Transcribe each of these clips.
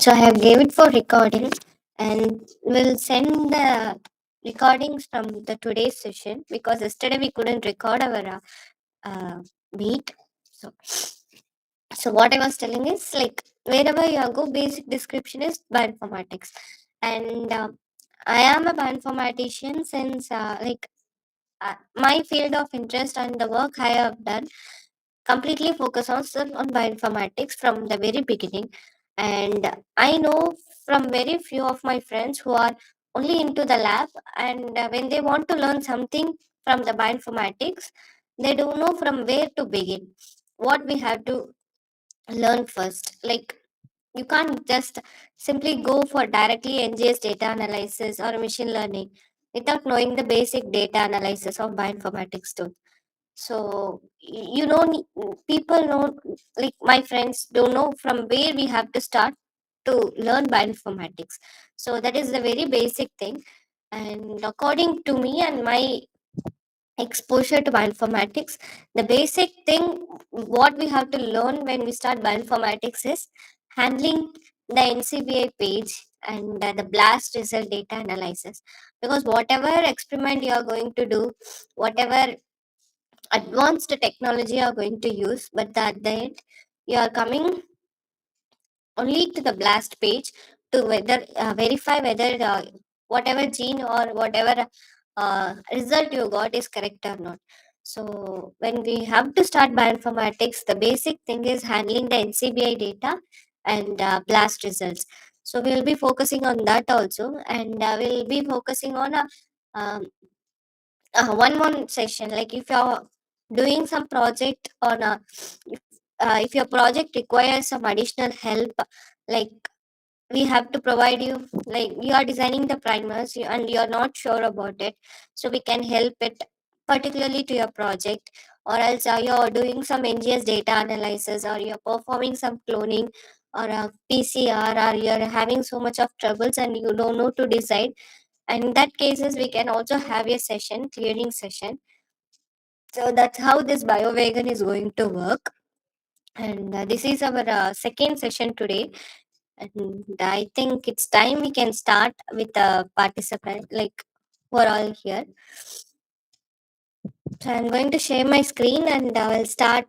So I have gave it for recording, and we'll send the recordings from the today's session because yesterday we couldn't record our uh, meet. So, so what I was telling is like wherever you go, basic description is bioinformatics, and I am a bioinformatician since my field of interest and the work I have done completely focus on bioinformatics from the very beginning. And I know from very few of my friends who are only into the lab, and when they want to learn something from the bioinformatics, they don't know from where to begin, what we have to learn first. Like you can't just simply go for directly NGS data analysis or machine learning without knowing the basic data analysis of bioinformatics too. So people know, like my friends don't know from where we have to start to learn bioinformatics. So that is the very basic thing. And according to me and my exposure to bioinformatics, the basic thing what we have to learn when we start bioinformatics is handling the NCBI page and the blast result data analysis. Because whatever experiment you are going to do, whatever advanced technology you are going to use, but at the end you are coming only to the blast page to whether verify whether whatever gene or whatever result you got is correct or not. So when we have to start bioinformatics, the basic thing is handling the NCBI data and blast results. So we'll be focusing on that also, and we'll be focusing on a um, one session. Like if you're doing some project on a, if your project requires some additional help, like we have to provide you, like you are designing the primers and you're not sure about it, so we can help it particularly to your project. Or else you're doing some NGS data analysis, or you're performing some cloning or a PCR, or you're having so much of troubles and you don't know to decide. And in that cases we can also have a session, clearing session. So that's how this Biovagon is going to work. And this is our second session today. And I think it's time we can start with the participant, like we're all here. So I'm going to share my screen and I will start.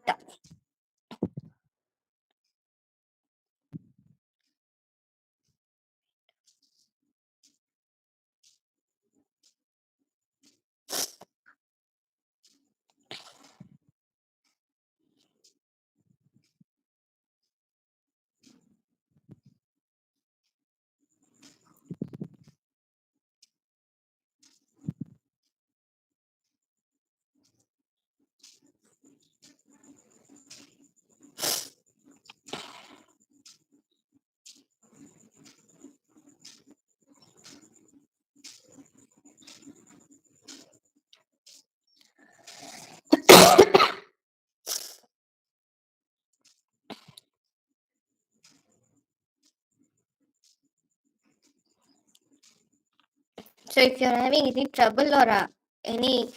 So if you're having any trouble or any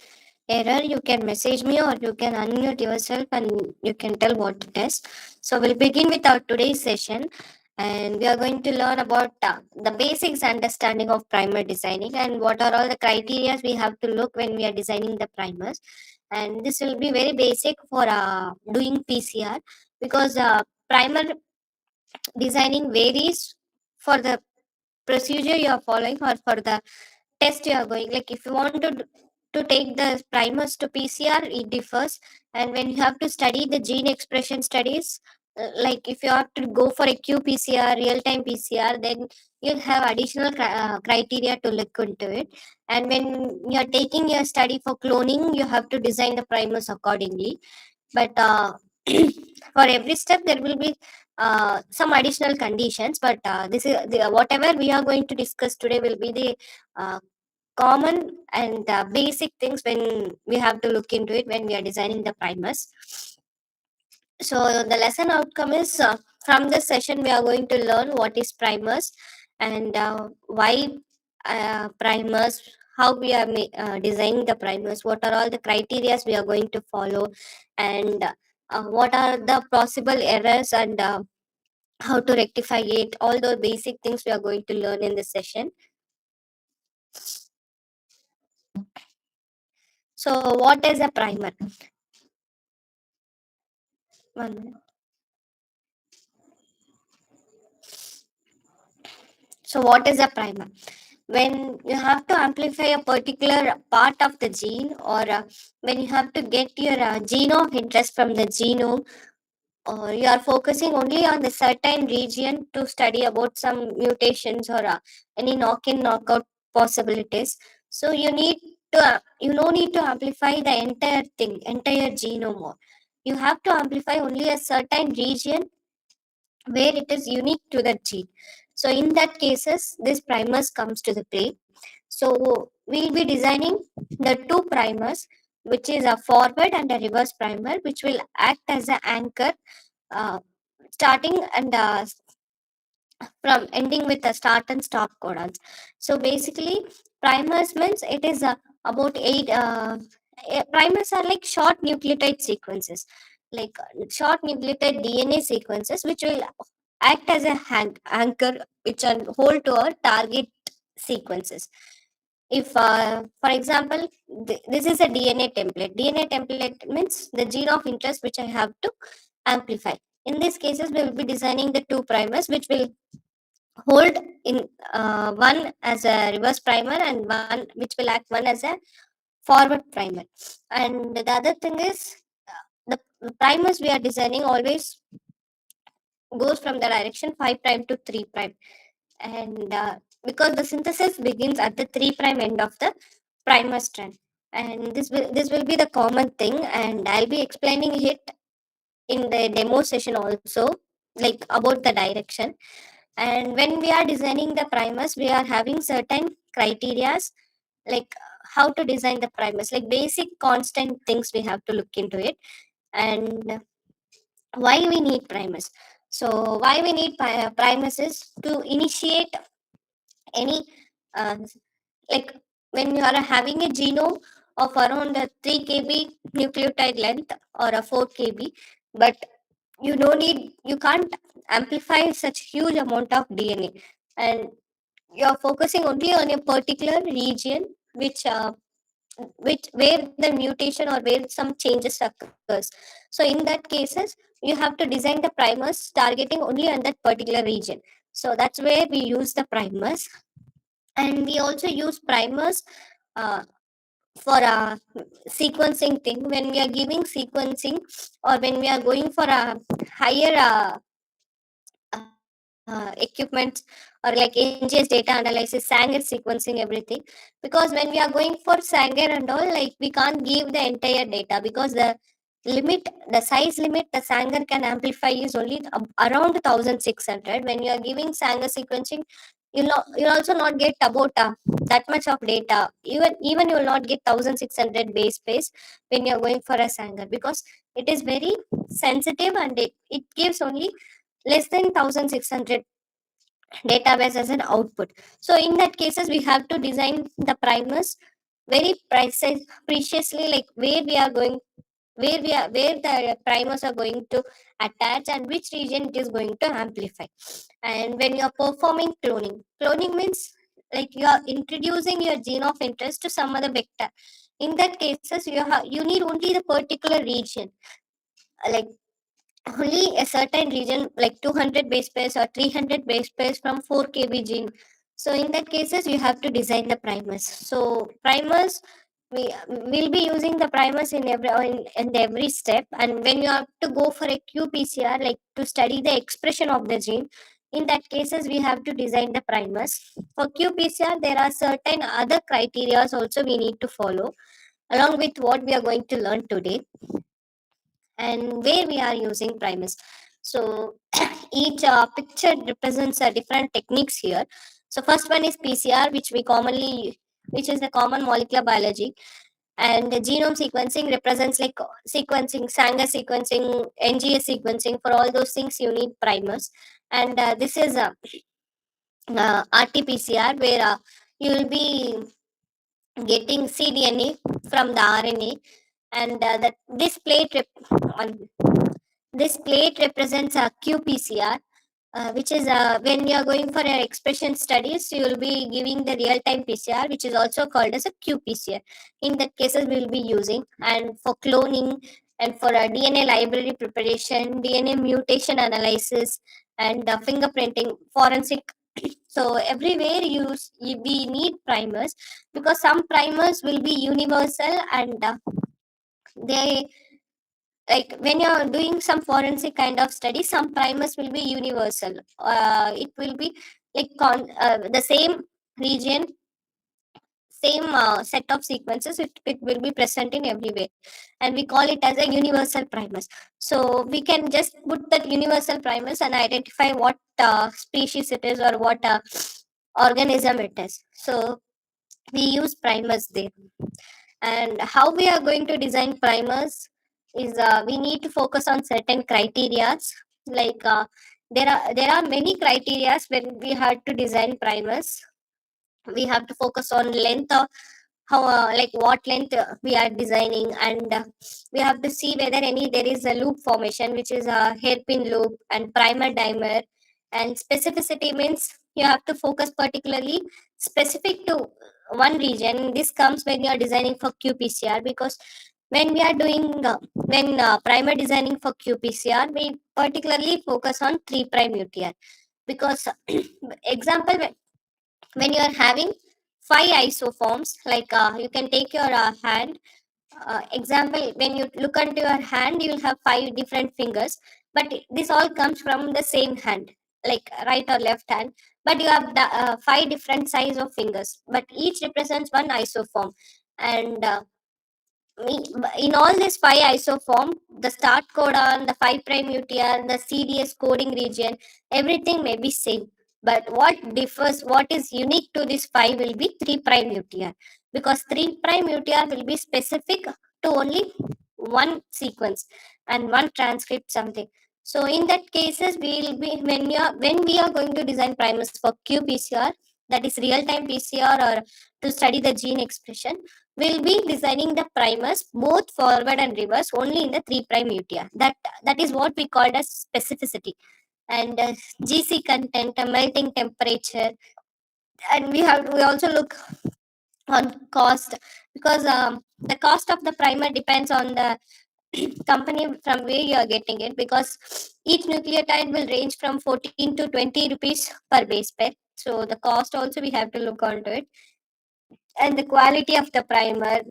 error, you can message me or you can unmute yourself and you can tell what it is. So we'll begin with our today's session, and we are going to learn about the basics understanding of primer designing and what are all the criteria we have to look when we are designing the primers. And this will be very basic for doing PCR, because primer designing varies for the procedure you are following or for the test you are going. Like if you want to take the primers to PCR, it differs. And when you have to study the gene expression studies, like if you have to go for a qPCR, real time PCR, then you'll have additional criteria to look into it. And when you're taking your study for cloning, you have to design the primers accordingly. But for every step there will be some additional conditions. But this is whatever we are going to discuss today will be the uh, common and basic things when we have to look into it when we are designing the primers. So the lesson outcome is, from this session we are going to learn what is primers, and why primers, how we are designing the primers, what are all the criteria we are going to follow, and what are the possible errors and how to rectify it, all those basic things we are going to learn in this session. So, what is a primer? One minute. So, what is a primer? When you have to amplify a particular part of the gene, or when you have to get your gene of interest from the genome, or you are focusing only on the certain region to study about some mutations or any knock-in knockout possibilities, so you no need to amplify the entire thing, entire genome, or you have to amplify only a certain region where it is unique to the gene. So in that cases, this primers comes to the play. So we'll be designing the two primers, which is a forward and a reverse primer, which will act as an anchor, uh, starting and from ending with a start and stop codons. So basically, primers means it is about eight. Primers are like short nucleotide sequences, like short nucleotide DNA sequences, which will act as a anchor, which are hold to our target sequences. If, for example, this is a DNA template means the gene of interest which I have to amplify. In these cases, we will be designing the two primers, which will hold in one as a reverse primer and one which will act one as a forward primer. And the other thing is, the primers we are designing always goes from the direction 5 prime to 3 prime, and because the synthesis begins at the 3 prime end of the primer strand, and this will be the common thing, and I'll be explaining it in the demo session also, like about the direction. And when we are designing the primers, we are having certain criterias, like how to design the primers, like basic constant things we have to look into it. And why we need primers? So why we need primers is to initiate any uh, like when you are having a genome of around a 3 kb nucleotide length or a 4 kb, but you can't amplify such huge amount of DNA, and you're focusing only on a particular region which where the mutation or where some changes occurs. So in that cases, you have to design the primers targeting only on that particular region. So that's where we use the primers. And we also use primers uh, for a sequencing thing, when we are giving sequencing, or when we are going for a higher equipment, or like NGS data analysis, Sanger sequencing, everything. Because when we are going for Sanger and all, like we can't give the entire data, because the size limit the Sanger can amplify is only around 1600. When you are giving Sanger sequencing, you'll also not get about that much of data. Even you will not get 1600 base space when you are going for a Sanger, because it is very sensitive, and it gives only less than 1600 database as an output. So in that cases, we have to design the primers very preciously, like where the primers are going to attach, and which region it is going to amplify. And when you are performing cloning means like you are introducing your gene of interest to some other vector. In that cases, you need only the particular region, like only a certain region, like 200 base pairs or 300 base pairs from 4 kb gene. So in that cases, you have to design the primers. So primers, we will be using the primers in every step. And when you have to go for a qPCR, like to study the expression of the gene, in that cases we have to design the primers. For qPCR, there are certain other criteria also we need to follow, along with what we are going to learn today, and where we are using primers. So each picture represents different techniques here. So first one is PCR, which is the common molecular biology, and the genome sequencing represents like sequencing, Sanger sequencing, NGS sequencing. For all those things, you need primers. And this is RT-PCR, where you will be getting cDNA from the RNA, and that this plate represents a qPCR, which is when you are going for your expression studies, you will be giving the real-time PCR, which is also called as a qPCR. In that cases, we will be using, and for cloning and for DNA library preparation, DNA mutation analysis, and fingerprinting, forensic. So everywhere we need primers, because some primers will be universal, and they, like when you're doing some forensic kind of study, some primers will be universal. It will be like the same region, same set of sequences, it will be present in everywhere, and we call it as a universal primers. So we can just put that universal primers and identify what species it is, or what organism it is. So we use primers there. And how we are going to design primers is, we need to focus on certain criterias. Like there are many criterias when we have to design primers. We have to focus on length of how, like what length we are designing, and we have to see whether any there is a loop formation, which is a hairpin loop, and primer dimer. And specificity means you have to focus particularly specific to one region. This comes when you are designing for qPCR, because when we are doing when primer designing for qPCR, we particularly focus on 3' UTR, because example, when you are having five isoforms, like you can take your hand, example, when you look into your hand, you will have five different fingers, but this all comes from the same hand, like right or left hand, but you have five different size of fingers, but each represents one isoform. And in all this five isoform, the start codon, the 5' UTR, the CDS coding region, everything may be same. But what differs, what is unique to this five will be 3' UTR, because 3' UTR will be specific to only one sequence and one transcript something. So in that cases, we will be, when we are going to design primers for qPCR, that is real time PCR, or to study the gene expression, we'll be designing the primers both forward and reverse only in the 3' UTR. That is what we called as specificity. And GC content, melting temperature, and we also look on cost, because the cost of the primer depends on the company from where you are getting it, because each nucleotide will range from 14 to 20 rupees per base pair. So the cost also we have to look onto it, and the quality of the primer,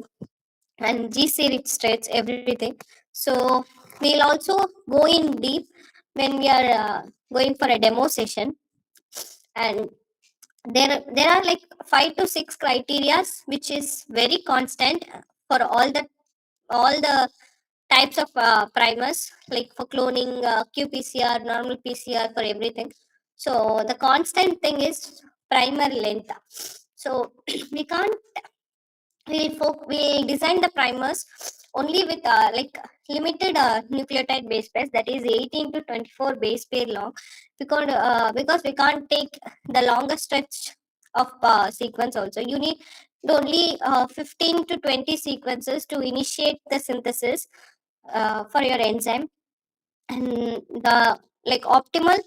and GC rich states, everything. So we'll also go in deep when we are going for a demo session. And there are like 5 to 6 criterias which is very constant for all the types of primers, like for cloning, qPCR, normal PCR, for everything. So the constant thing is primer length. So we can't we design the primers only with like limited nucleotide base pairs, that is 18 to 24 base pair long, because we can't take the longer stretch of sequence. Also you need only 15 to 20 sequences to initiate the synthesis for your enzyme. And the like optimal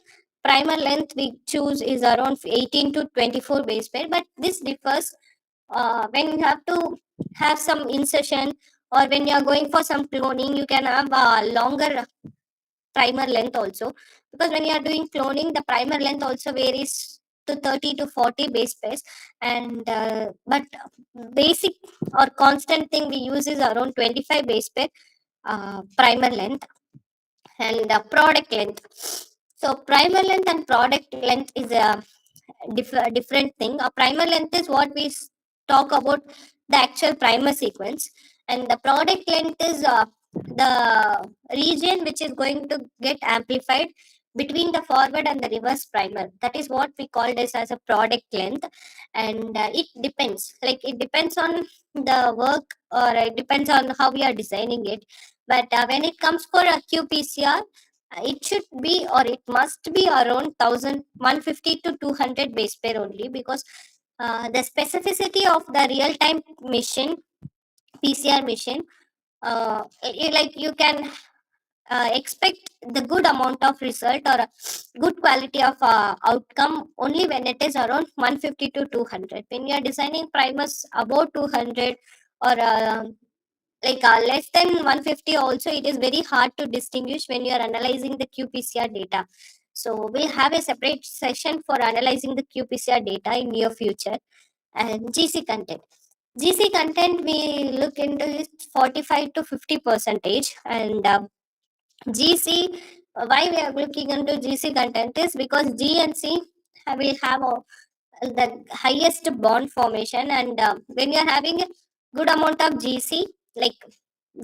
primer length we choose is around 18 to 24 base pair, but this differs when you have to have some insertion, or when you are going for some cloning, you can have a longer primer length also, because when you are doing cloning, the primer length also varies to 30 to 40 base pairs. And but basic or constant thing we use is around 25 base pair primer length. And product length, so primer length and product length is a different thing. A primer length is what we talk about, the actual primer sequence, and the product length is the region which is going to get amplified between the forward and the reverse primer. That is what we call this as a product length. And it depends, like it depends on the work, or it depends on how we are designing it. But when it comes for a qPCR, it should be, or it must be around 1,150 to 200 base pair only, because the specificity of the real time machine, PCR machine, like you can expect the good amount of result or a good quality of outcome only when it is around 150 to 200. When you are designing primers above 200 or less than 150 also, it is very hard to distinguish when you are analyzing the qPCR data. So we'll have a separate session for analyzing the qPCR data in near future. And GC content, GC content we look into is 45 to 50 percentage. And GC, why we are looking into GC content is because G and C will have the highest bond formation. And when you are having a good amount of GC, like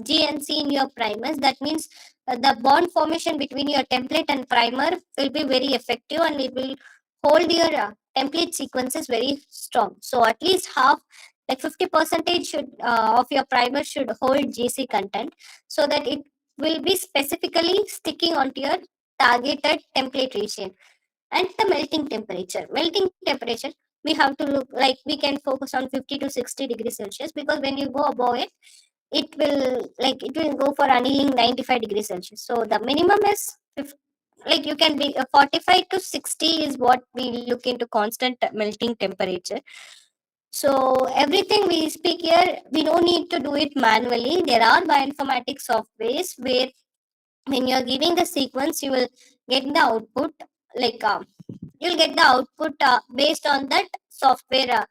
G and C in your primers, that means the bond formation between your template and primer will be very effective, and it will hold your template sequences very strong. So at least half, like 50 percentage should of your primer should hold GC content, so that it will be specifically sticking onto your targeted template region. And the melting temperature, we have to look like we can focus on 50 to 60 degrees Celsius, because when you go above it, it will go for annealing 95 degrees Celsius. So the minimum is like you can be 45 to 60 is what we look into constant melting temperature. So everything we speak here, we don't need to do it manually. There are bioinformatics softwares where when you're giving the sequence, you will get the output, like you'll get the output based on that software,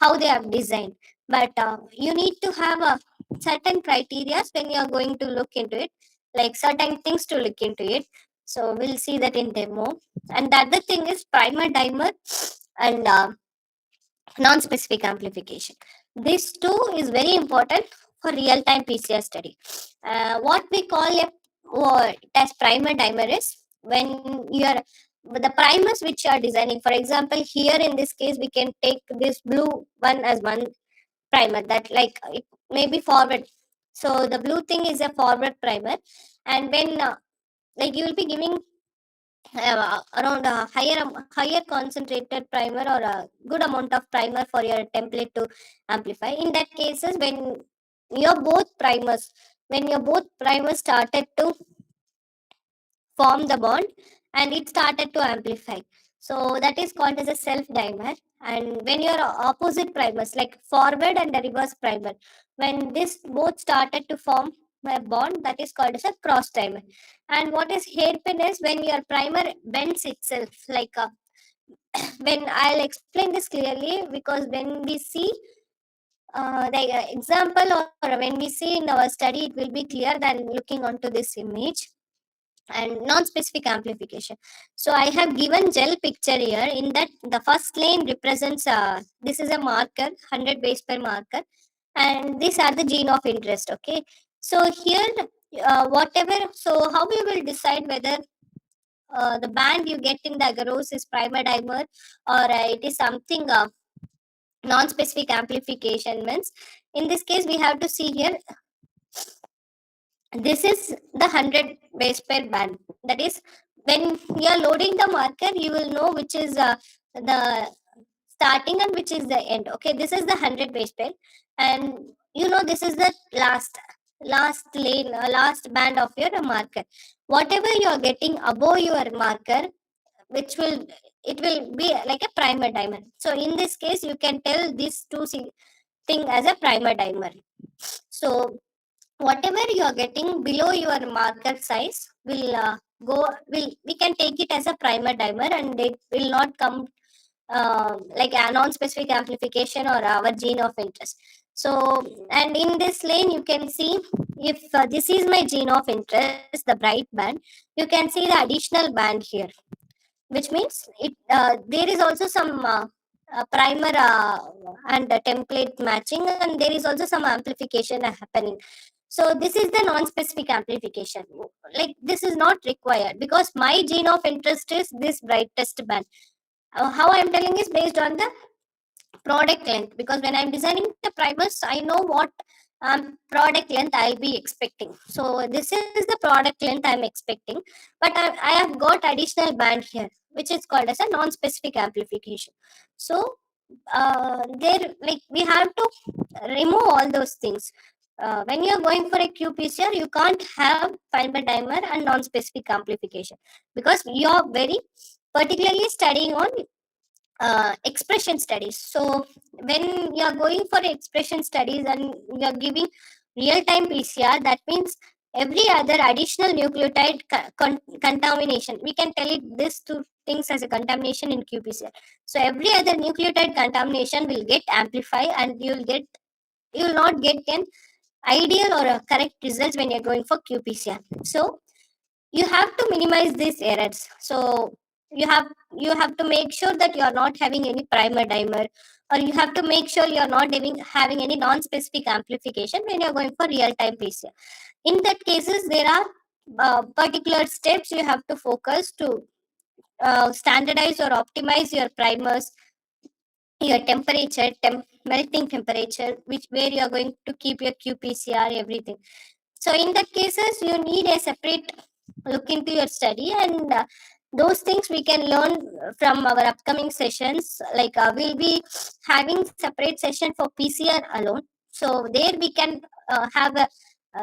how they have designed. But you need to have certain criteria when you are going to look into it, like certain things to look into it. So we'll see that in demo. And the other thing is primer dimer and non-specific amplification. This too is very important for real-time PCR study. What we call a as primer dimer is when you are the primers which you are designing. For example, here in this case, we can take this blue one as one primer, that like it may be forward. So the blue thing is a forward primer, and when like you will be giving around a higher concentrated primer or a good amount of primer for your template to amplify. In that cases, your both primers when your both primers started to form the bond, and it started to amplify, so that is called as a self dimer. And when your opposite primers, like forward and the reverse primer, when this both started to form a bond, that is called as a cross dimer. And what is hairpin is when your primer bends itself, like when I'll explain this clearly, because when we see the example, or when we see in our study, it will be clear than looking onto this image. And non-specific amplification, so I have given gel picture here. In that, the first lane represents this is a marker, 100 base pair marker, and these are the gene of interest. Okay, so here whatever, so how we will decide whether the band you get in the agarose is primer dimer, or it is something non-specific amplification. Means in this case we have to see here, this is the 100 base pair band. That is, when you are loading the marker, you will know which is the starting and which is the end. Okay, this is the 100 base pair, and this is the last lane, last band of your marker. Whatever you are getting above your marker, which will it will be like a primer dimer. So in this case, you can tell these two thing as a primer dimer. So whatever you are getting below your marker size will we can take it as a primer dimer, and it will not come like a non-specific amplification or our gene of interest. So, and in this lane you can see, if this is my gene of interest, the bright band, you can see the additional band here, which means it there is also some primer and template matching, and there is also some amplification happening. So this is the non-specific amplification. Like, this is not required because my gene of interest is this brightest band. How I am telling is based on the product length, because when I'm designing the primers, I know what product length I'll be expecting. So this is the product length I'm expecting, but I have got additional band here, which is called as a non-specific amplification. So there, like, we have to remove all those things. when you're going for a qPCR, you can't have fiber dimer and non-specific amplification, because you're very particularly studying on expression studies. So when you are going for expression studies and you are giving real-time PCR, that means every other additional nucleotide contamination, we can tell it this two things as a contamination in qPCR. So every other nucleotide contamination will get amplified, and you will not get an ideal or a correct results when you're going for qPCR. So you have to minimize these errors. So you have you have to make sure that you are not having any primer dimer, or you have to make sure you are not having any non-specific amplification when you are going for real-time PCR. In that cases, there are particular steps you have to focus to standardize or optimize your primers, your temperature, melting temperature, which where you are going to keep your qPCR, everything. So in that cases, you need a separate look into your study, and those things we can learn from our upcoming sessions. Like we'll be having separate session for PCR alone. So there we can have a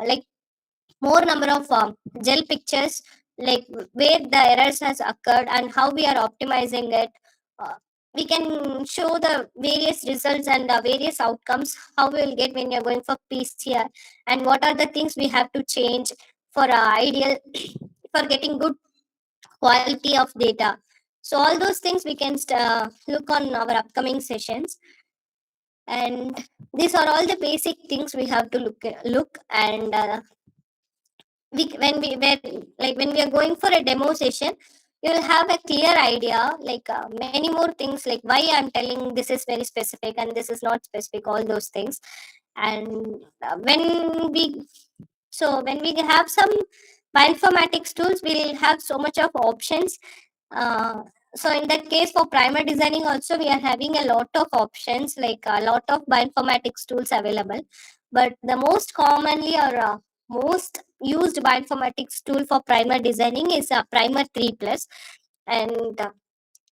like more number of gel pictures, like where the errors has occurred and how we are optimizing it. uh, we can show the various results and various outcomes how we will get when you're going for PCR, and what are the things we have to change for ideal for getting good quality of data. So all those things we can look on our upcoming sessions. And these are all the basic things we have to look. And when we are going for a demo session, you will have a clear idea, like many more things, like why I'm telling this is very specific and this is not specific, all those things. And when we have some bioinformatics tools, we'll have so much of options. uh, so in that case, for primer designing also, we are having a lot of options, like a lot of bioinformatics tools available. But the most commonly or most used bioinformatics tool for primer designing is Primer 3 Plus. And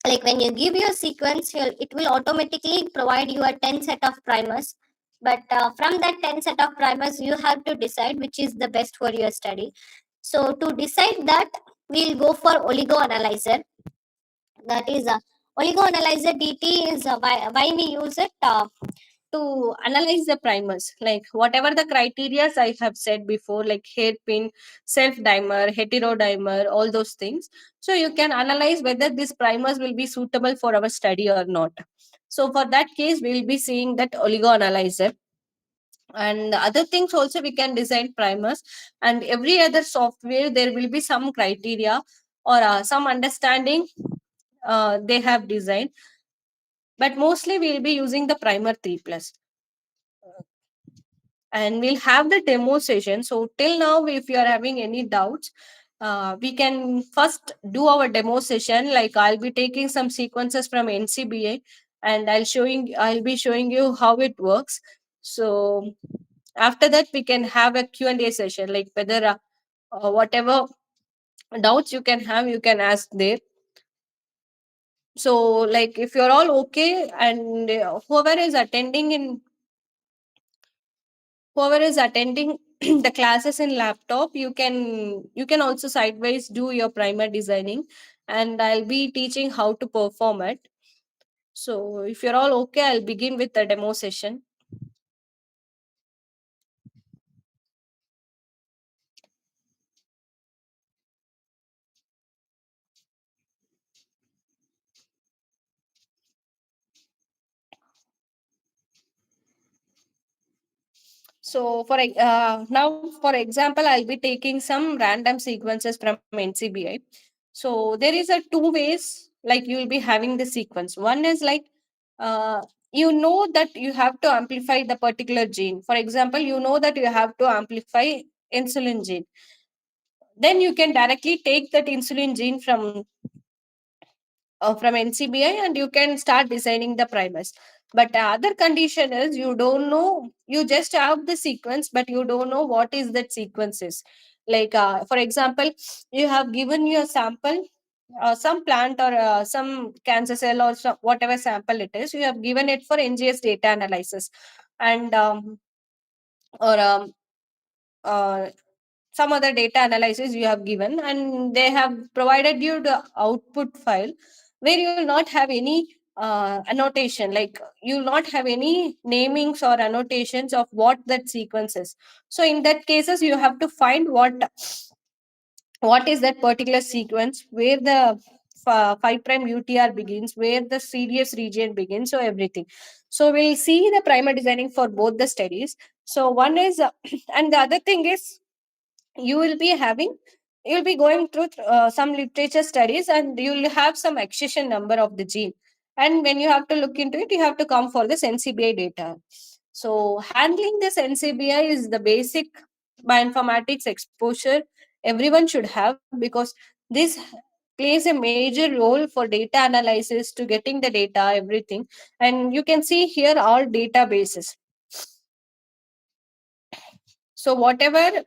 like when you give your sequence, it will automatically provide you a 10 set of primers. But from that 10 set of primers, you have to decide which is the best for your study. So to decide that, we'll go for oligo analyzer. That is oligo analyzer DT is why we use it to analyze the primers, like whatever the criteria I have said before, like hairpin, self dimer, heterodimer, all those things. So you can analyze whether these primers will be suitable for our study or not. So for that case, we will be seeing that oligo analyzer. And other things also, we can design primers, and every other software there will be some criteria or some understanding they have designed. But mostly we'll be using the primer 3 plus, and we'll have the demo session. So till now, if you are having any doubts, we can first do our demo session. Like I'll be taking some sequences from NCBA, and I'll be showing you how it works. So after that, we can have a Q&A session, like whether whatever doubts you can have, you can ask there. So like if you're all okay, and whoever is attending the classes in laptop, you can also sideways do your primer designing, and I'll be teaching how to perform it. So if you're all okay, I'll begin with the demo session. So now, for example, I'll be taking some random sequences from NCBI. So there is a two ways like you will be having the sequence. One is like uh, you know that you have to amplify the particular gene. For example, you know that you have to amplify insulin gene. Then you can directly take that insulin gene from NCBI, and you can start designing the primers. But the other condition is you don't know, you just have the sequence, but you don't know what is that sequence is. Like, for example, you have given your sample, some plant or some cancer cell or whatever sample it is, you have given it for NGS data analysis. And or uh, some other data analysis you have given, and they have provided you the output file where you will not have any annotation, like you will not have any namings or annotations of what that sequence is. So in that cases you have to find what is that particular sequence, where the 5 prime UTR begins, where the CDS region begins, so everything. So we'll see the primer designing for both the studies. So one is and the other thing is, you will be having, you'll be going through some literature studies, and you'll have some accession number of the gene, and when you have to look into it, you have to come for this NCBI data. So handling this NCBI is the basic bioinformatics exposure everyone should have, because this plays a major role for data analysis to getting the data, everything. And you can see here all databases. So whatever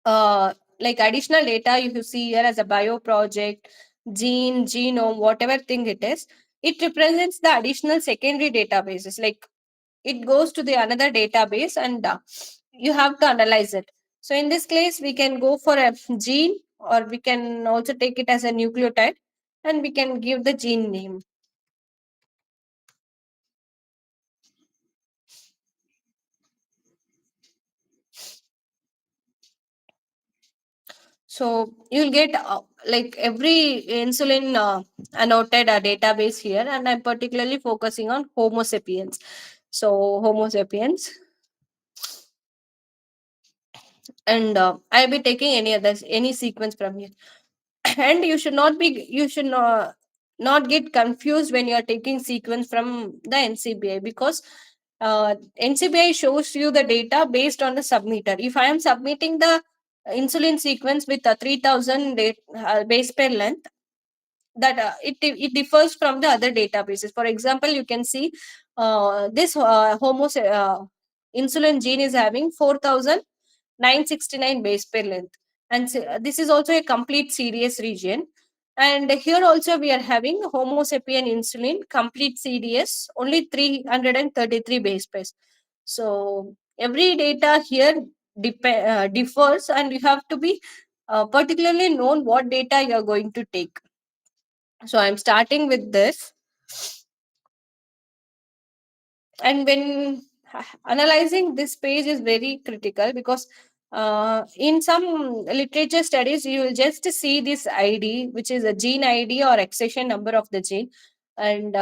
like additional data you see here as a bio project, gene, genome, whatever thing it is, it represents the additional secondary databases. Like it goes to the another database, and you have to analyze it. So in this case, we can go for a gene, or we can also take it as a nucleotide, and we can give the gene name. So you'll get like every insulin annotated database here, and I'm particularly focusing on Homo sapiens. So Homo sapiens, and I'll be taking any other any sequence from here. And you should not get confused when you are taking sequence from the NCBI, because NCBI shows you the data based on the submitter. If I am submitting the insulin sequence with a 3000 base pair length, that it differs from the other databases. For example, you can see this insulin gene is having 4969 base pair length, and this is also a complete CDS region. And here also we are having Homo sapien insulin complete CDS only 333 base pairs. So every data here differs, and you have to be particularly known what data you are going to take. So I'm starting with this. And when analyzing this page is very critical, because in some literature studies you will just see this ID, which is a gene ID or accession number of the gene. And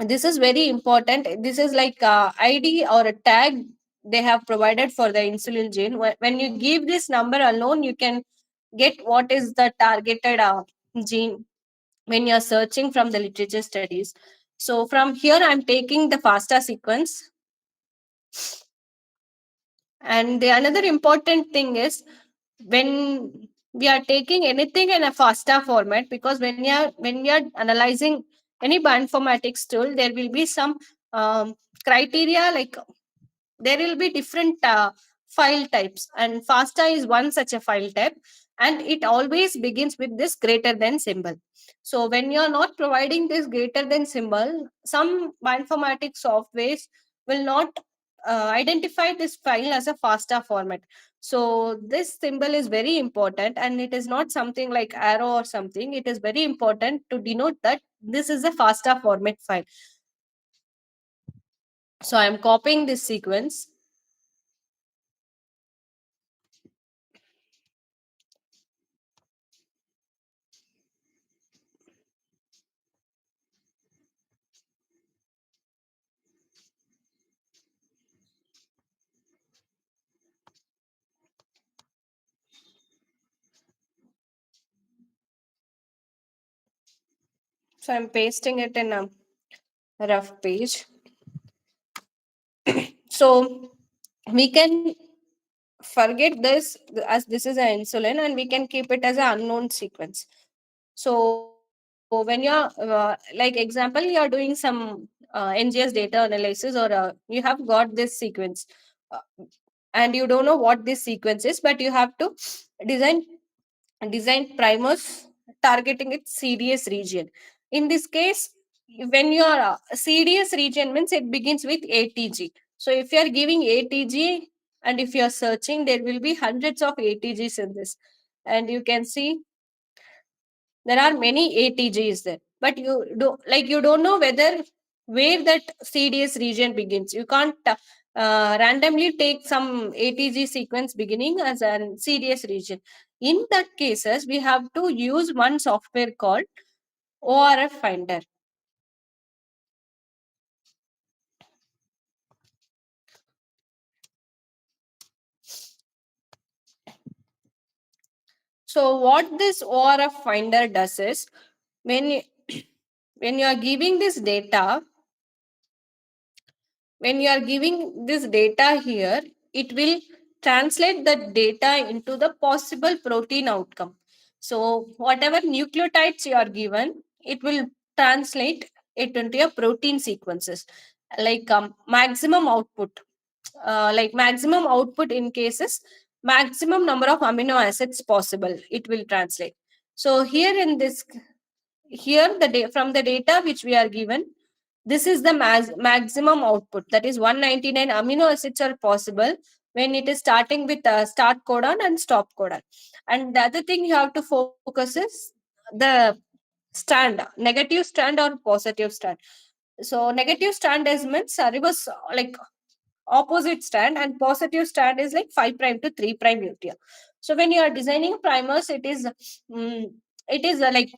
this is very important. This is like ID or a tag they have provided for the insulin gene. When you give this number alone, you can get what is the targeted gene when you're searching from the literature studies. So from here, I'm taking the FASTA sequence. And the another important thing is, when we are taking anything in a FASTA format, because when we are analyzing any bioinformatics tool, there will be some criteria, like there will be different file types, and FASTA is one such a file type, and it always begins with this greater than symbol. So when you are not providing this greater than symbol, some bioinformatics softwares will not identify this file as a FASTA format. So this symbol is very important, and it is not something like arrow or something. It is very important to denote that this is a FASTA format file. So I'm copying this sequence. So I'm pasting it in a rough page. So we can forget this, as this is an insulin, and we can keep it as an unknown sequence. So when you're like example, you are doing some NGS data analysis, or you have got this sequence, uh, and you don't know what this sequence is, but you have to design primers targeting its CDS region. In this case, when your CDS region means it begins with ATG. So if you are giving ATG and if you are searching, there will be hundreds of ATGs in this. And you can see there are many ATGs there, but you don't know whether where that CDS region begins. You can't randomly take some ATG sequence beginning as a CDS region. In that cases, we have to use one software called ORF Finder. So what this ORF Finder does is when you, when you are giving this data, when you are giving this data here, it will translate the data into the possible protein outcome. So whatever nucleotides you are given, it will translate it into a protein sequences, like maximum output, like maximum output in cases maximum number of amino acids possible, it will translate. So here in this, here from the data which we are given, this is the maximum output, that is 199 amino acids are possible when it is starting with a start codon and stop codon. And the other thing you have to focus is the strand, negative strand or positive strand. So negative strand is means reverse, like opposite strand, and positive strand is like 5 prime to 3 prime UTR. So when you are designing primers, mm, it is like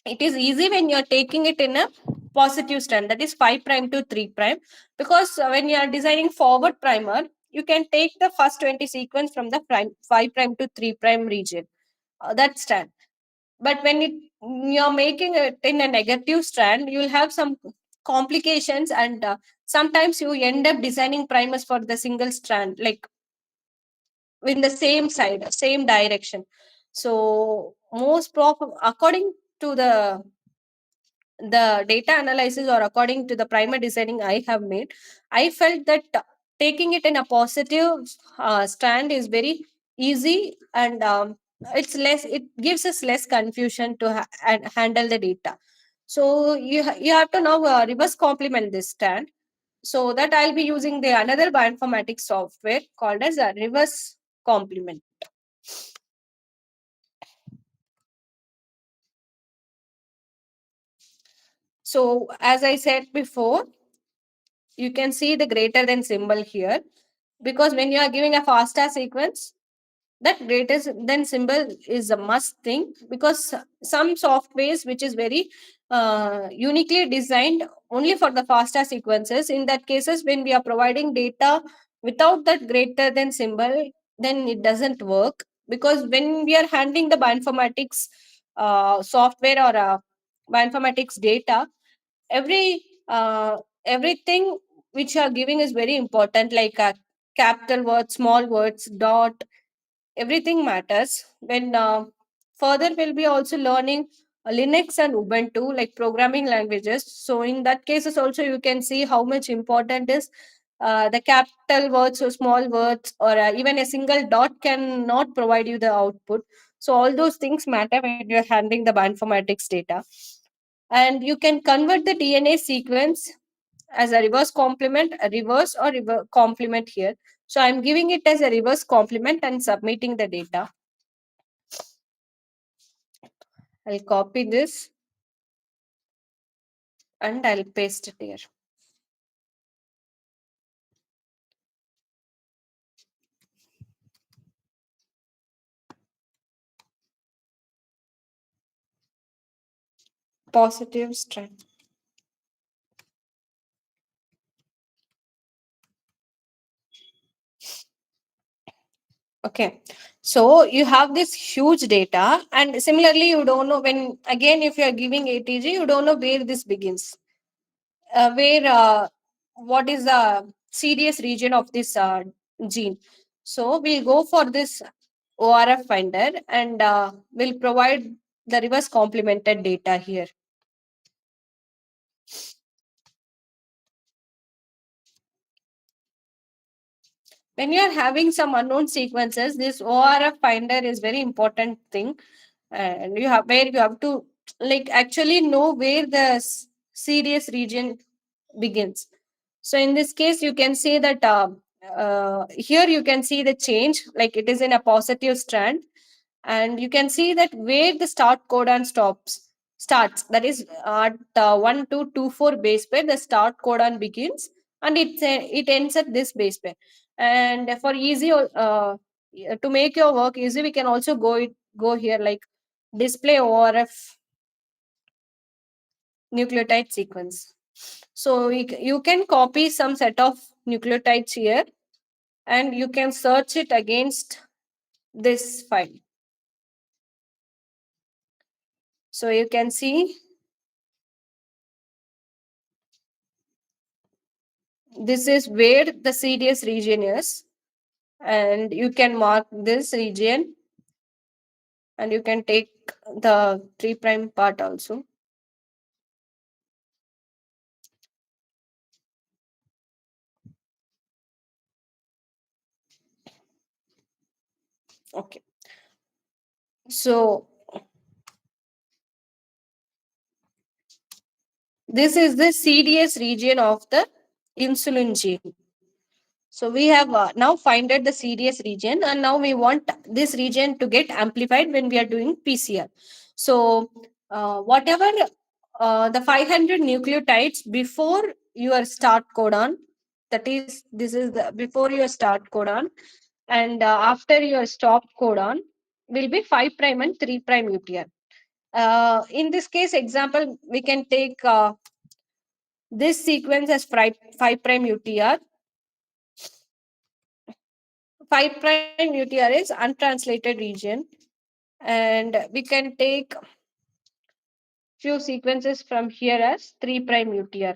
it is easy when you are taking it in a positive strand, that is 5 prime to 3 prime, because when you are designing forward primer, you can take the first 20 sequence from the 5 prime to 3 prime region, that strand. But when you're making it in a negative strand, you'll have some complications, and sometimes you end up designing primers for the single strand, like in the same side, same direction. So most according to the data analysis, or according to the primer designing I have made, I felt that taking it in a positive strand is very easy, and it gives us less confusion to and handle the data. So you have to now reverse complement this strand. So that I'll be using the another bioinformatics software called as a reverse complement. So as I said before, you can see the greater than symbol here, because when you are giving a FASTA sequence, that greater than symbol is a must thing, because some softwares which is very uniquely designed only for the FASTA sequences, in that cases when we are providing data without that greater than symbol, then it doesn't work. Because when we are handling the bioinformatics software or bioinformatics data, every everything which you are giving is very important, like capital words, small words, dot, everything matters. When further we'll be also learning Linux and Ubuntu, like programming languages. So in that cases also you can see how much important is the capital words or small words, or even a single dot can not provide you the output. So all those things matter when you're handling the bioinformatics data. And you can convert the DNA sequence as a reverse complement, a reverse or reverse complement here. So I'm giving it as a reverse complement and submitting the data. I'll copy this and I'll paste it here. Positive strand. Okay. So you have this huge data, and similarly, you don't know when, again, if you are giving ATG, you don't know where this begins. Where what is the CDS region of this gene. So we'll go for this ORF finder, and we'll provide the reverse complemented data here. When you're having some unknown sequences, this ORF finder is very important thing, and you have where you have to like actually know where the CDS region begins. So in this case, you can see that here you can see the change, like it is in a positive strand, and you can see that where the start codon starts. That is at 1224 base pair, the start codon begins, and it ends at this base pair. And for easy to make your work easy, we can also go here like display ORF nucleotide sequence. So you can copy some set of nucleotides here, and you can search it against this file. So you can see this is where the CDS region is, and you can mark this region, and you can take the 3 prime part also. Okay. So this is the CDS region of the insulin gene. So we have now finded the CDS region, and now we want this region to get amplified when we are doing PCR. So whatever the 500 nucleotides before your start codon, that is, this is the before your start codon, and after your stop codon will be 5 prime and 3 prime UTR. In this case example, we can take this sequence as 5 prime UTR. 5 prime UTR is untranslated region, and we can take few sequences from here as 3 prime UTR.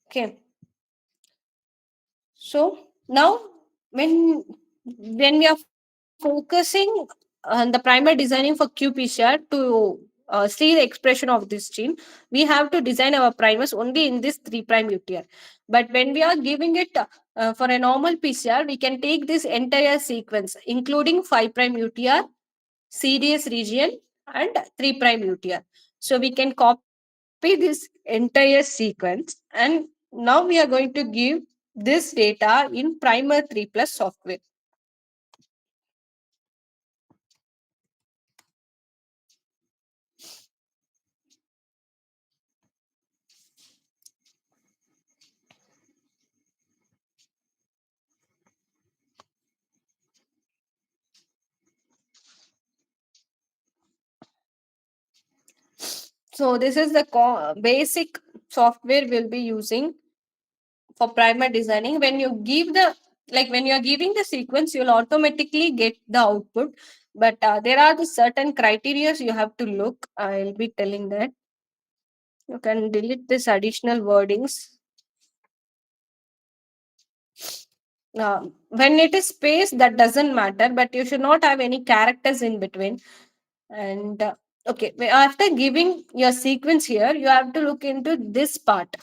Okay. So now when we are focusing on the primer designing for qPCR to see the expression of this gene, we have to design our primers only in this 3 prime UTR. But when we are giving it for a normal PCR, we can take this entire sequence, including 5 prime UTR, CDS region, and 3 prime UTR. So we can copy this entire sequence, and now we are going to give this data in Primer 3 Plus software. So this is the basic software we'll be using for primer designing. When you give the, like when you are giving the sequence, you'll automatically get the output. But there are the certain criteria you have to look. I'll be telling that. You can delete this additional wordings. When it is space, that doesn't matter, but you should not have any characters in between. And okay, after giving your sequence here, you have to look into this part.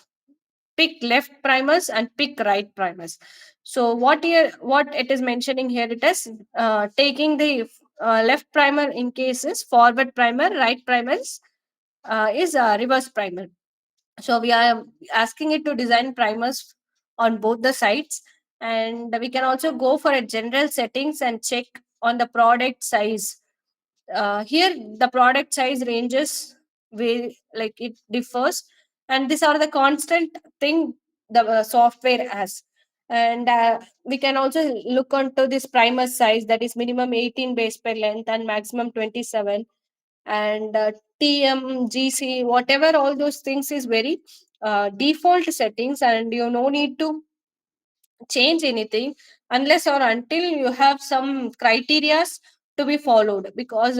Pick left primers and pick right primers. So what it is mentioning here, it is taking the left primer in cases forward primer, right primers is reverse primer. So we are asking it to design primers on both the sides, and we can also go for a general settings and check on the product size. Here the product size ranges, like it differs, and these are the constant thing the software has. And we can also look onto this primer size, that is minimum 18 base per length and maximum 27. And TM, GC, whatever, all those things is very default settings, and you no need to change anything unless or until you have some criterias to be followed. Because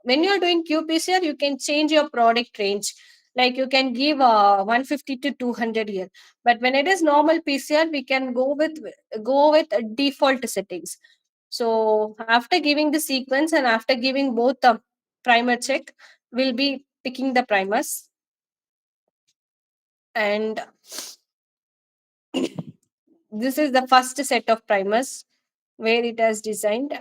when you're doing qPCR, you can change your product range, like you can give 150 to 200 here. But when it is normal PCR, we can go with default settings. So after giving the sequence and after giving both the primer check, we'll be picking the primers. And this is the first set of primers where it has designed.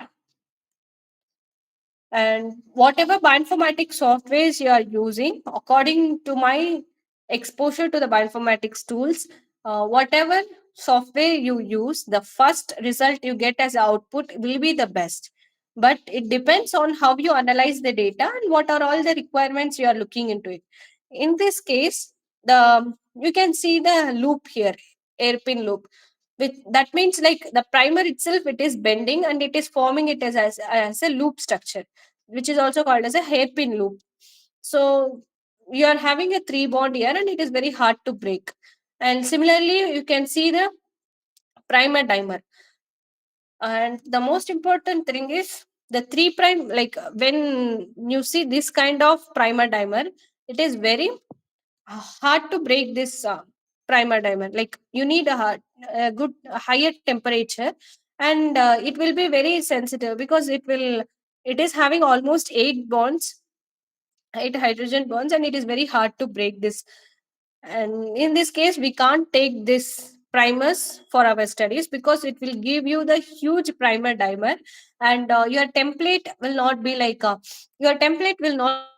And whatever bioinformatics softwares you are using, according to my exposure to the bioinformatics tools, whatever software you use, the first result you get as output will be the best. But it depends on how you analyze the data and what are all the requirements you are looking into it. In this case, the you can see the loop here, airpin loop, which that means like the primer itself, it is bending and it is forming it as a loop structure, which is also called as a hairpin loop. So you are having a three bond here and it is very hard to break. And similarly, you can see the primer dimer. And the most important thing is the three prime, like when you see this kind of primer dimer, it is very hard to break this primer dimer. Like you need a good higher temperature, and it will be very sensitive because it is having almost eight bonds, eight hydrogen bonds, and it is very hard to break this. And in this case, we can't take this primers for our studies because it will give you the huge primer dimer, and your template will not be like your template will not be like very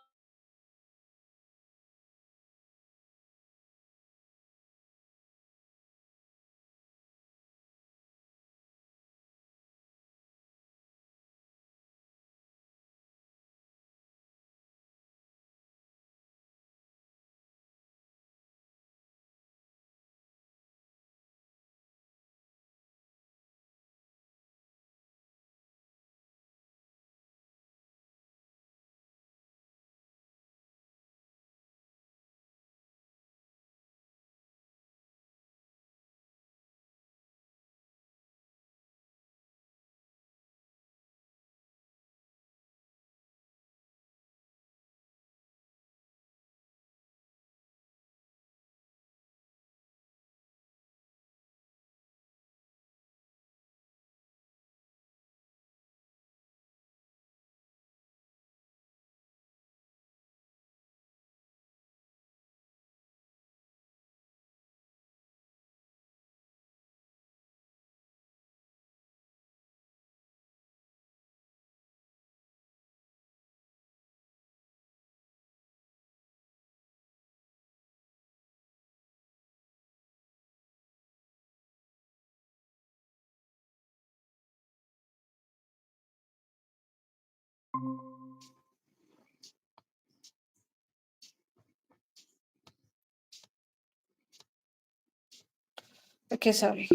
okay, sorry.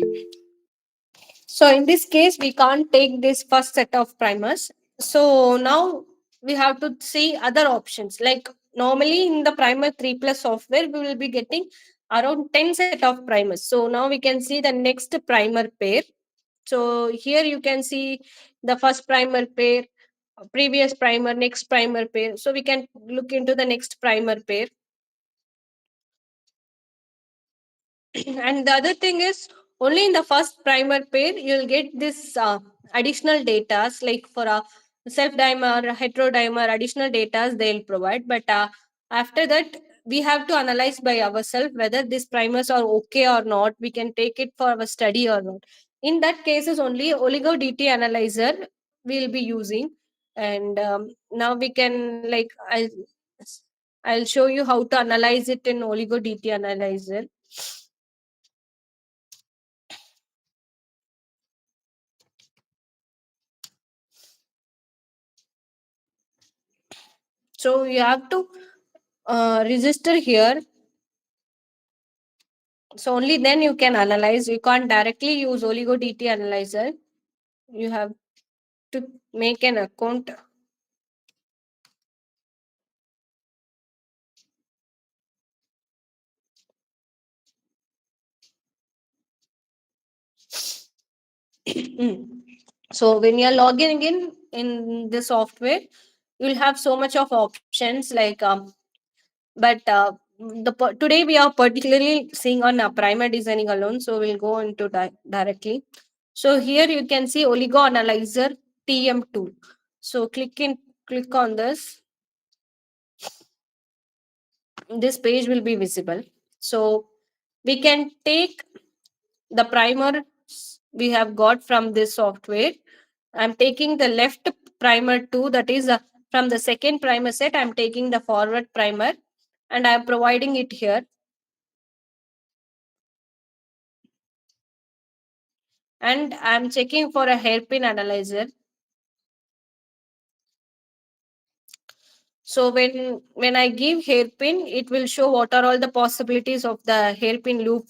So in this case, we can't take this first set of primers. So now we have to see other options. Like normally in the primer 3 plus software, we will be getting around 10 set of primers. So now we can see the next primer pair. So here you can see the first primer pair, previous primer, next primer pair. So we can look into the next primer pair. And the other thing is, only in the first primer pair you'll get this additional data, like for a self dimer, heterodimer, additional data they'll provide. But after that, we have to analyze by ourselves whether these primers are okay or not. We can take it for our study or not. In that cases, only oligo dt analyzer we'll be using. And now we can like I'll show you how to analyze it in oligo dt analyzer. So you have to register here. So only then you can analyze. You can't directly use oligo dt analyzer. You have to make an account. So when you're logging in the software, you'll have so much of options like but today we are particularly seeing on primer designing alone, so we'll go into directly. So here you can see oligo analyzer tm2. So click on this page will be visible. So we can take the primer we have got from this software. I'm taking the left primer 2, that is from the second primer set I'm taking the forward primer and I'm providing it here, and I'm checking for a hairpin analyzer. So when I give hairpin, it will show what are all the possibilities of the hairpin loop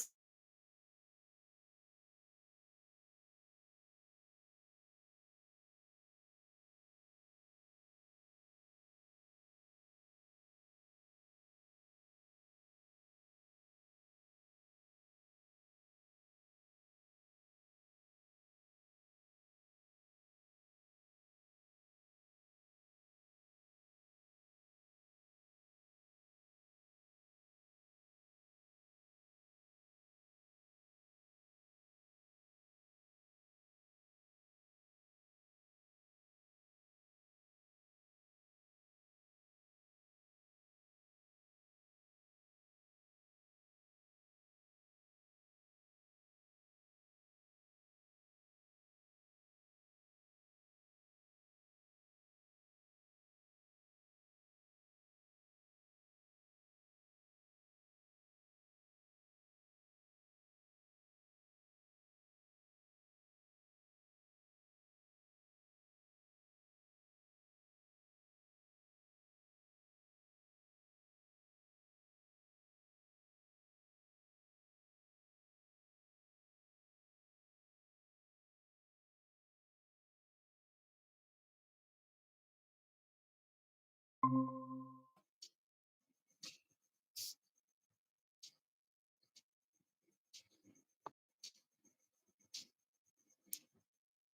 formation.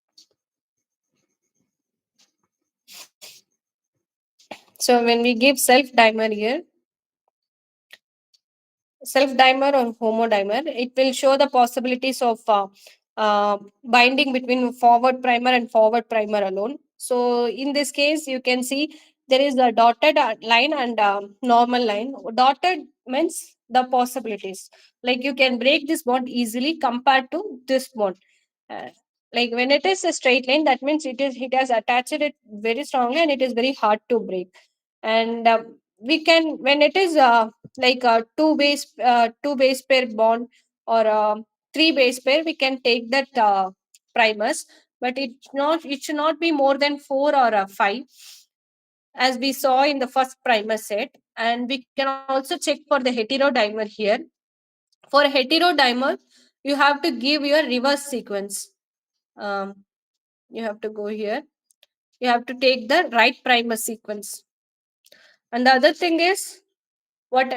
So here I'll be giving So when we give self dimer here, self dimer or homodimer, it will show the possibilities of binding between forward primer and forward primer alone. So in this case, you can see there is a dotted line and normal line. Dotted means the possibilities. Like you can break this bond easily compared to this bond. Uh, like when it is a straight line, that means it has attached it very strongly and it is very hard to break. And we can, when it is like a two base pair bond or three base pair, we can take that primers, but it should not be more than four or five, as we saw in the first primer set. And we can also check for the heterodimer here. For heterodimer, you have to give your reverse sequence. um, you have to go here, you have to take the right primer sequence. And the other thing is, what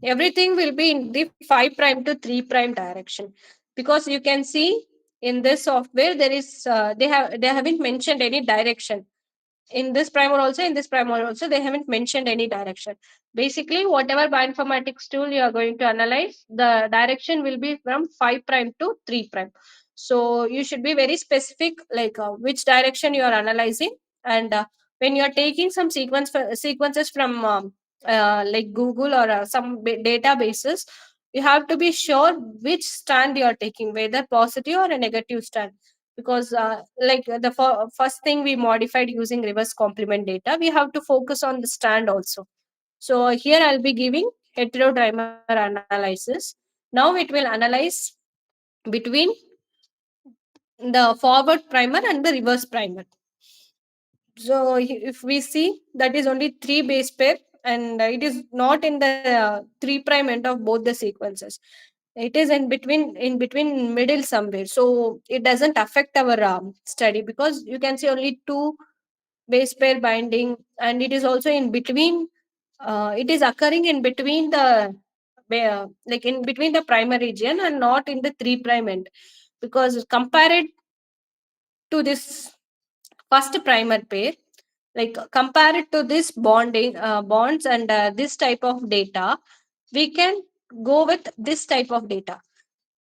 everything will be in the 5 prime to 3 prime direction, because you can see in this software there is they haven't mentioned any direction. In this primer also, in this primer also, they haven't mentioned any direction. Basically, whatever bioinformatics tool you are going to analyze, the direction will be from 5 prime to 3 prime. So you should be very specific, like which direction you are analyzing. And when you are taking some sequences from like Google or some databases, you have to be sure which stand you are taking, whether positive or a negative stand. Because like the first thing we modified using reverse complement data, we have to focus on the stand also. So here I'll be giving heterodimer analysis. Now it will analyze between the forward primer and the reverse primer. So if we see, that is only three base pair, and it is not in the three prime end of both the sequences. It is in between middle somewhere. So it doesn't affect our study, because you can see only two base pair binding, and it is also in between. It is occurring in between the like in between the primer region and not in the three prime end, because compared to this first primer pair, like compare it to this bonding bonds and this type of data, we can go with this type of data.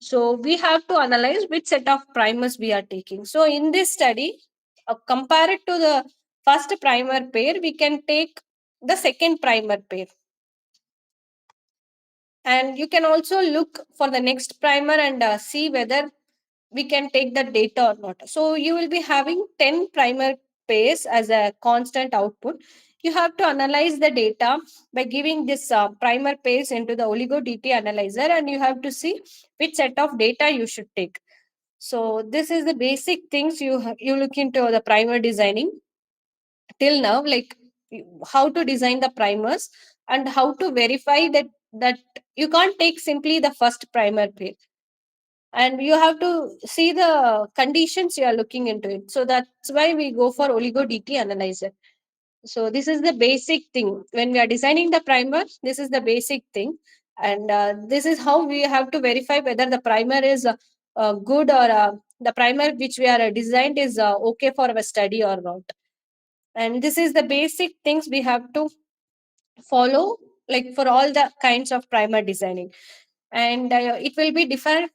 So we have to analyze which set of primers we are taking. So in this study, compare it to the first primer pair, we can take the second primer pair. And you can also look for the next primer and see whether we can take the data or not. So you will be having 10 primer pace as a constant output, you have to analyze the data by giving this primer pace into the oligo DT analyzer, and you have to see which set of data you should take. So this is the basic things you look into the primer designing till now, like how to design the primers and how to verify that you can't take simply the first primer page, and you have to see the conditions you are looking into it. So that's why we go for oligo DT analyzer. So this is the basic thing when we are designing the primer. This is the basic thing, and this is how we have to verify whether the primer is good, or the primer which we are designed is okay for our study or not. And this is the basic things we have to follow, like for all the kinds of primer designing. And it will be different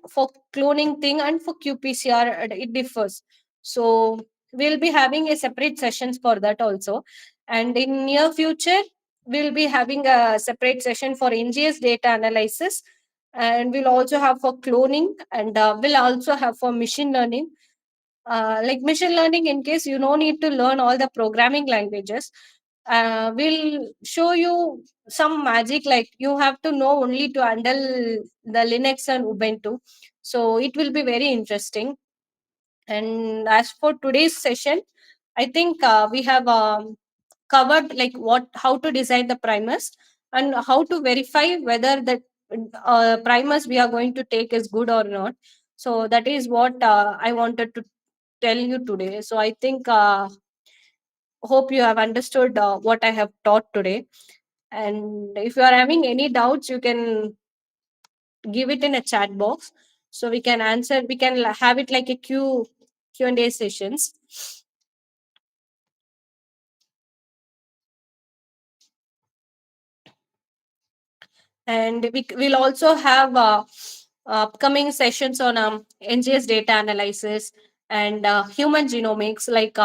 for cloning thing, and for qPCR it differs. So we'll be having a separate sessions for that also. And in near future we'll be having a separate session for NGS data analysis, and we'll also have for cloning, and we'll also have for machine learning. Like machine learning, in case you no need to learn all the programming languages, we'll show you some magic, like you have to know only to handle the Linux and Ubuntu. So it will be very interesting. And as for today's session, I think we have covered like what how to design the primers, and how to verify whether the primers we are going to take is good or not. So that is what I wanted to tell you today. So I think hope you have understood what I have taught today. And if you are having any doubts, you can give it in a chat box, so we can answer. We can have it like a Q&A sessions. And we will also have upcoming sessions on NGS data analysis and human genomics. Like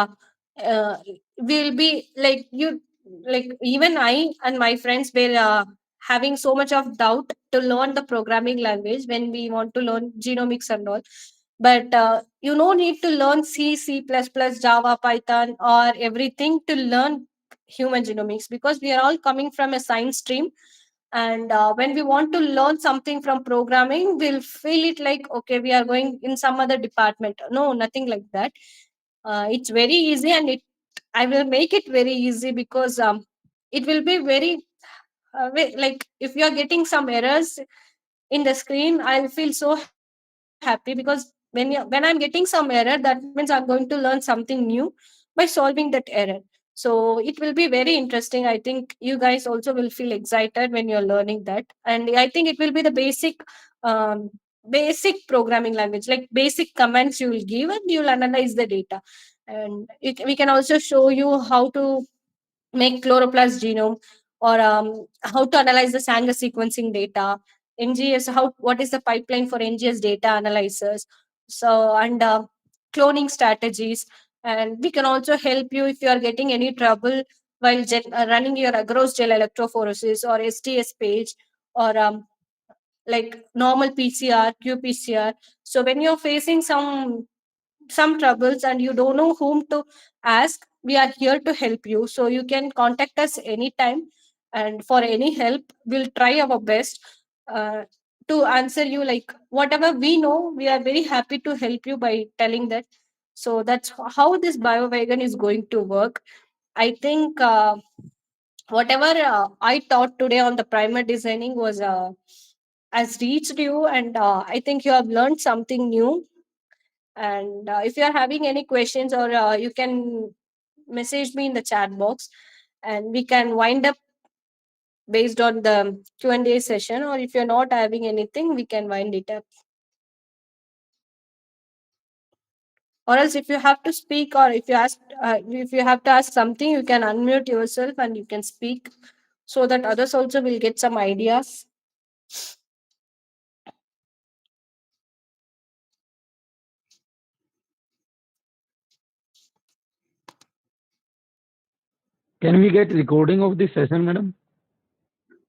we'll be like you, like even I and my friends were having so much of doubt to learn the programming language when we want to learn genomics and all. But you no need to learn C++, Java, Python, or everything to learn human genomics, because we are all coming from a science stream. And when we want to learn something from programming, we'll feel it like, okay, we are going in some other department. No, nothing like that. It's very easy, and it I will make it very easy, because it will be very like if you are getting some errors in the screen, I'll feel so happy, because when I'm getting some error, that means I'm going to learn something new by solving that error. So it will be very interesting. I think you guys also will feel excited when you're learning that. And I think it will be the um, basic programming language, like basic commands you will give, and you'll analyze the data. And we can also show you how to make chloroplast genome, or how to analyze the Sanger sequencing data, NGS, how what is the pipeline for NGS data analysis. So and cloning strategies. And we can also help you if you are getting any trouble while running your agarose gel electrophoresis or STS page, or like normal PCR, qPCR. So when you're facing some troubles and you don't know whom to ask, we are here to help you. So you can contact us anytime, and for any help we'll try our best uh, to answer you. Like whatever we know, we are very happy to help you by telling that. So that's how this Biovagon is going to work. I think whatever I taught today on the primer designing was has reached you, and I think you have learned something new. And if you are having any questions, or you can message me in the chat box, and we can wind up based on the Q&A session. Or if you're not having anything, we can wind it up. Or else if you have to speak, or if you have to ask something, you can unmute yourself and you can speak, so that others also will get some ideas. Can we get recording of this session, madam?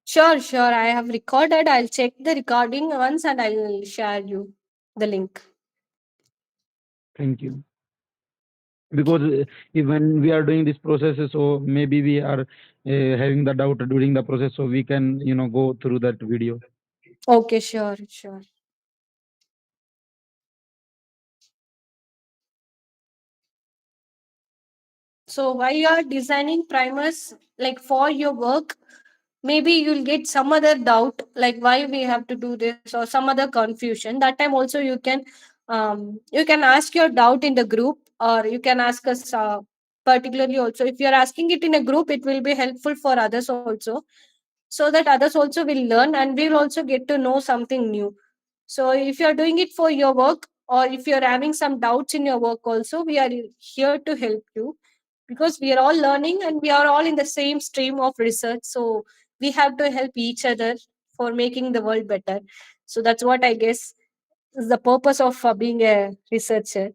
Sure, I have recorded. I'll check the recording once, and I'll share you the link. Thank you. because when we are doing this process, so maybe we are having the doubt during the process, so we can go through that video. Okay, sure, sure. So while you are designing primers, like for your work, maybe you'll get some other doubt, like why we have to do this or some other confusion. That time also you can ask your doubt in the group, or you can ask us particularly also. If you're asking it in a group, it will be helpful for others also, so that others also will learn and we'll also get to know something new. So if you're doing it for your work, or if you're having some doubts in your work also, we are here to help you, because we are all learning and we are all in the same stream of research. So we have to help each other for making the world better. So that's what I guess is the purpose of being a researcher.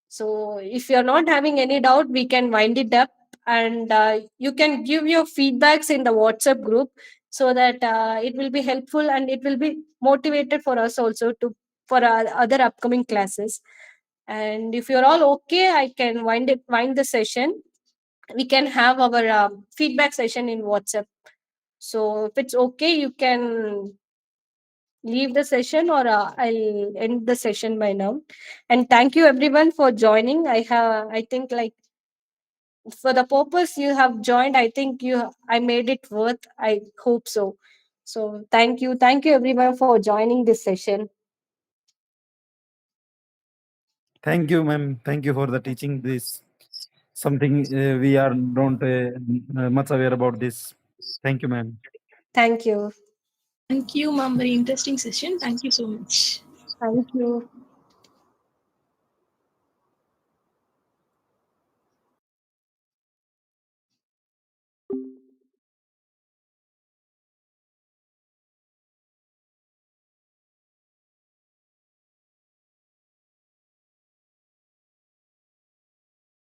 So if you're not having any doubt, we can wind it up, and you can give your feedbacks in the WhatsApp group, so that it will be helpful and it will be motivated for us also to for our other upcoming classes. And if you're all okay, I can wind the session. We can have our feedback session in WhatsApp. So if it's okay, you can leave the session, or I'll end the session by now. And thank you everyone for joining. I think like for the purpose you have joined, I think I made it worth. I hope so. So thank you everyone for joining this session. Thank you, ma'am. Thank you for the teaching this something we are don't much aware about this. Thank you, ma'am. Thank you. Thank you, ma'am. Very interesting session. Thank you so much. Thank you.